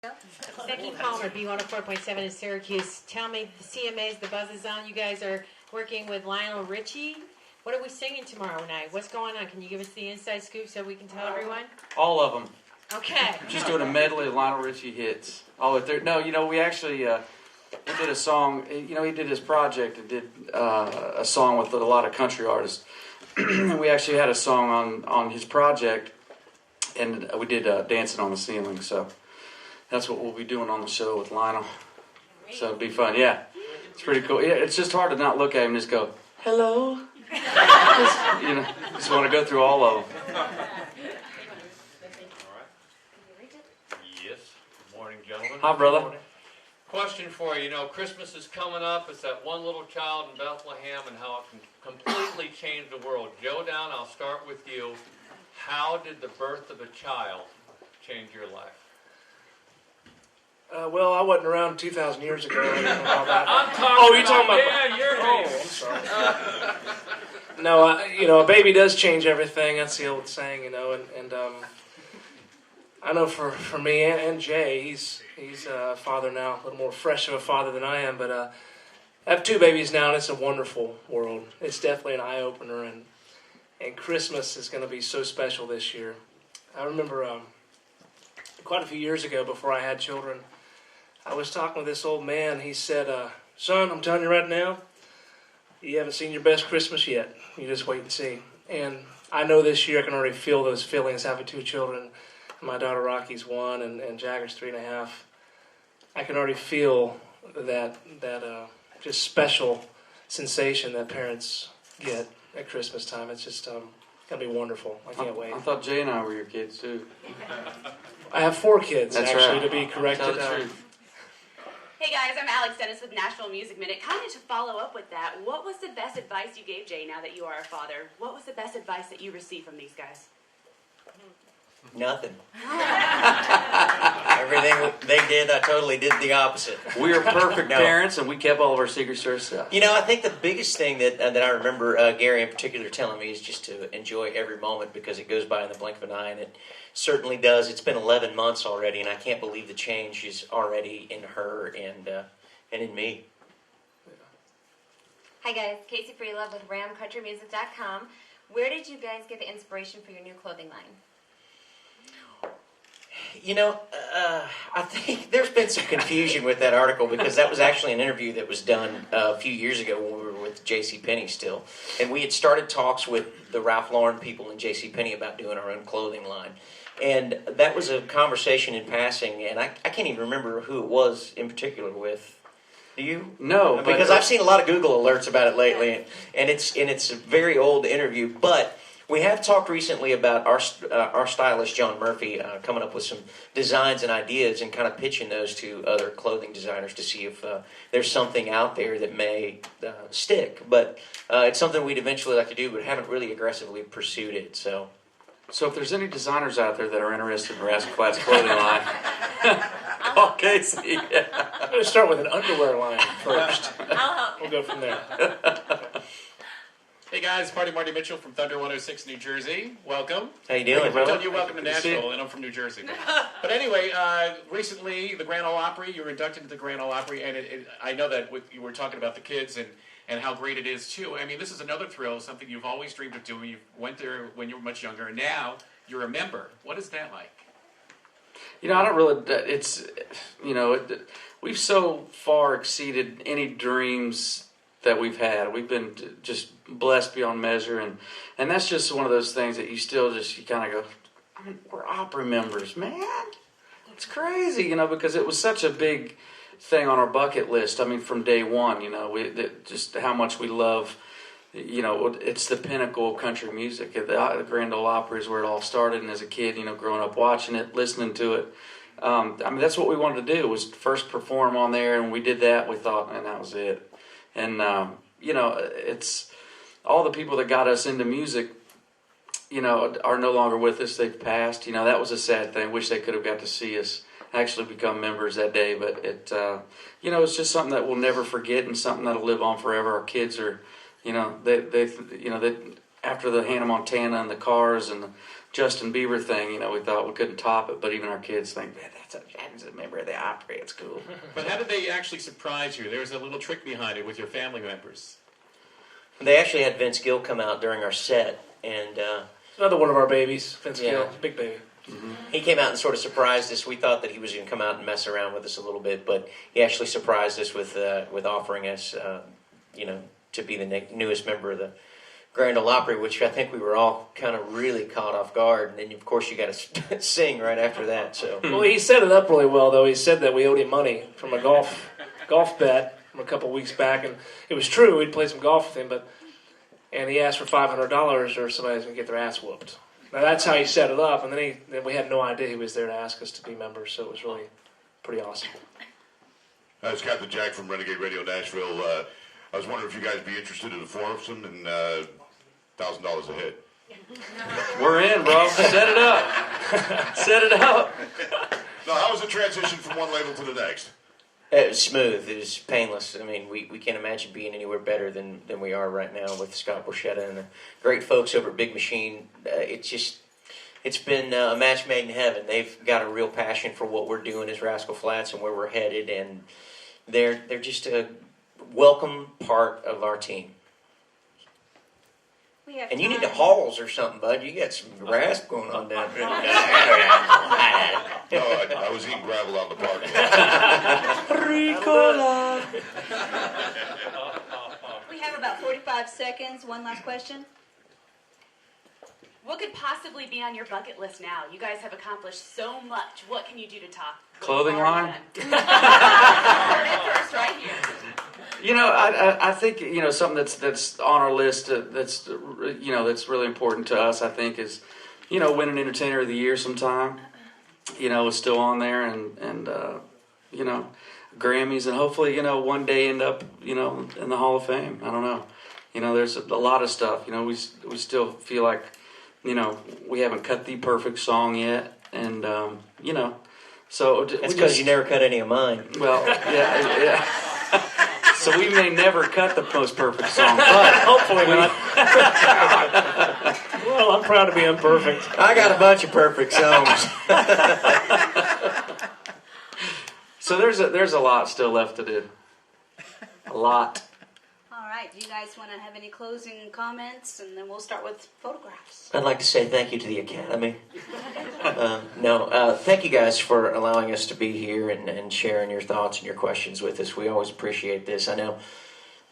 Becky Palmer, B104.7 in Syracuse. Tell me, the CMA's, the buzz is on. You guys are working with Lionel Richie. What are we singing tomorrow night? What's going on? Can you give us the inside scoop so we can tell everyone? All of them. Okay. Just doing a medley of Lionel Richie hits. No, we actually he did a song. He did his project and did a song with a lot of country artists. We actually had a song on his project, and we did Dancing on the Ceiling. So that's what we'll be doing on the show with Lionel. So it'll be fun. Yeah, it's pretty cool. Yeah, it's just hard to not look at him and just go, hello. Just want to go through all of them. Yes. Good morning, gentlemen. Hi, brother. Question for you. Christmas is coming up. It's that one little child in Bethlehem and how it can completely change the world. Joe Down, I'll start with you. How did the birth of a child change your life? Well, I wasn't around 2,000 years ago. I don't know about that. I'm talking you're talking about... Yeah, you're I'm sorry. No, a baby does change everything. That's the old saying, and I know for me and Jay, he's a father now, a little more fresh of a father than I am, but I have two babies now, and it's a wonderful world. It's definitely an eye-opener, and Christmas is going to be so special this year. I remember quite a few years ago, before I had children, I was talking with this old man. He said, son, I'm telling you right now, you haven't seen your best Christmas yet. You just wait and see. And I know this year I can already feel those feelings, having two children. My daughter Rocky's 1 and Jagger's 3.5. I can already feel that just special sensation that parents get at Christmas time. It's just going to be wonderful. I can't wait. I thought Jay and I were your kids, too. I have 4 kids, That's actually, right. to be corrected. Tell the truth. Hey guys, I'm Alex Dennis with Nashville Music Minute. Kind of to follow up with that, what was the best advice you gave Jay now that you are a father? What was the best advice that you received from these guys? Nothing. Everything they did, I totally did the opposite. We are perfect parents, and we kept all of our secrets to ourselves. I think the biggest thing that I remember Gary in particular telling me is just to enjoy every moment because it goes by in the blink of an eye, and it certainly does. It's been 11 months already, and I can't believe the change is already in her and in me. Hi guys, Casey Freelove with RamCountryMusic.com. Where did you guys get the inspiration for your new clothing line? I think there's been some confusion with that article because that was actually an interview that was done a few years ago when we were with JCPenney still. And we had started talks with the Ralph Lauren people in JCPenney about doing our own clothing line. And that was a conversation in passing, and I can't even remember who it was in particular with. Do you? No. Because I've seen a lot of Google alerts about it lately, and it's a very old interview, but... We have talked recently about our stylist, John Murphy, coming up with some designs and ideas and kind of pitching those to other clothing designers to see if there's something out there that may stick. But it's something we'd eventually like to do, but haven't really aggressively pursued it. So if there's any designers out there that are interested in Rascal's clothing line, call Casey. I'm going to start with an underwear line first. I'll help you. We'll go from there. Hey guys, Marty Mitchell from Thunder 106, New Jersey. Welcome. how you doing, I brother? told you welcome to Nashville, and I'm from New Jersey. But anyway, recently the Grand Ole Opry, you were inducted into the Grand Ole Opry, and I know that you were talking about the kids and how great it is too. I mean, this is another thrill, something you've always dreamed of doing. You went there when you were much younger, and now you're a member. What is that like? I don't really. We've so far exceeded any dreams that we've had. We've been just blessed beyond measure, and that's just one of those things that you kind of go, we're opera members, man. It's crazy, because it was such a big thing on our bucket list. I mean, from day one, just how much we love, it's the pinnacle of country music. The Grand Ole Opry is where it all started, and as a kid, growing up watching it, listening to it, that's what we wanted to do, was first perform on there, and we did that. We thought, man, that was it. And, it's all the people that got us into music, are no longer with us. They've passed. That was a sad thing. Wish they could have got to see us actually become members that day. But it's just something that we'll never forget and something that'll live on forever. Our kids are, they after the Hannah Montana and the Cars and the Justin Bieber thing, we thought we couldn't top it. But even our kids think, man, that's a member. wear the Opry. It's cool. But how did they actually surprise you? There was a little trick behind it with your family members. They actually had Vince Gill come out during our set, and Another one of our babies, Vince Yeah. Gill, big baby. he came out and sort of surprised us. We thought that he was going to come out and mess around with us a little bit, but he actually surprised us with offering us, to be the newest member of the Grand Ole Opry, which I think we were all kind of really caught off guard. And then, of course, you got to sing right after that. So Well, he set it up really well, though. He said that we owed him money from a golf bet from a couple weeks back, and it was true. We'd played some golf with him, and he asked for $500 or somebody's going to get their ass whooped. Now, that's how he set it up, and then we had no idea he was there to ask us to be members, so it was really pretty awesome. It's Captain Jack from Renegade Radio Nashville. I was wondering if you guys would be interested in a foursome and $1,000 a head. We're in, bro. Set it up. Set it up. Now, how was the transition from one label to the next? it was smooth. It was painless. I mean, we can't imagine being anywhere better than we are right now with Scott Borchetta and the great folks over at Big Machine. It's been a match made in heaven. They've got a real passion for what we're doing as Rascal Flatts and where we're headed, and they're just a welcome part of our team. And you need the halls or something, bud. You got some rasp going on down there. No, I was eating gravel out in the parking lot. Ricola. We have about 45 seconds. One last question. What could possibly be on your bucket list now? You guys have accomplished so much. What can you do to top? Clothing line? First, right here. You know, I think something that's on our list that's really important to us. I think is winning Entertainer of the Year sometime. Is still on there and Grammys, and hopefully one day end up in the Hall of Fame. I don't know. There's a lot of stuff. We still feel like we haven't cut the perfect song yet, and so That's because you never cut any of mine. Well, yeah. So we may never cut the most perfect song, but Hopefully not. Well, I'm proud to be imperfect. I got a bunch of perfect songs. So there's a lot still left to do. A lot. All right. Do you guys want to have any closing comments? And then we'll start with photographs. I'd like to say thank you to the Academy. Thank you guys for allowing us to be here and sharing your thoughts and your questions with us. We always appreciate this. I know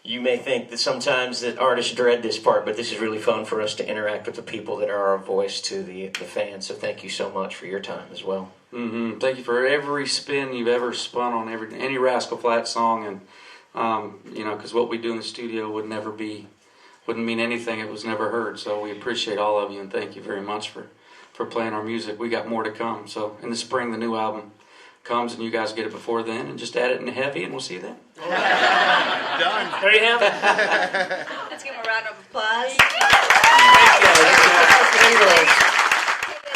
you may think that sometimes that artists dread this part, but this is really fun for us to interact with the people that are our voice to the fans. So thank you so much for your time as well. Mm-hmm. Thank you for every spin you've ever spun on any Rascal Flatts song, and because what we do in the studio wouldn't mean anything if it was never heard. So we appreciate all of you, and thank you very much for playing our music. We got more to come. So in the spring, the new album comes, and you guys get it before then, and just add it in heavy, and we'll see you then. Done. There you have it. Let's give them a round of applause. Thank you.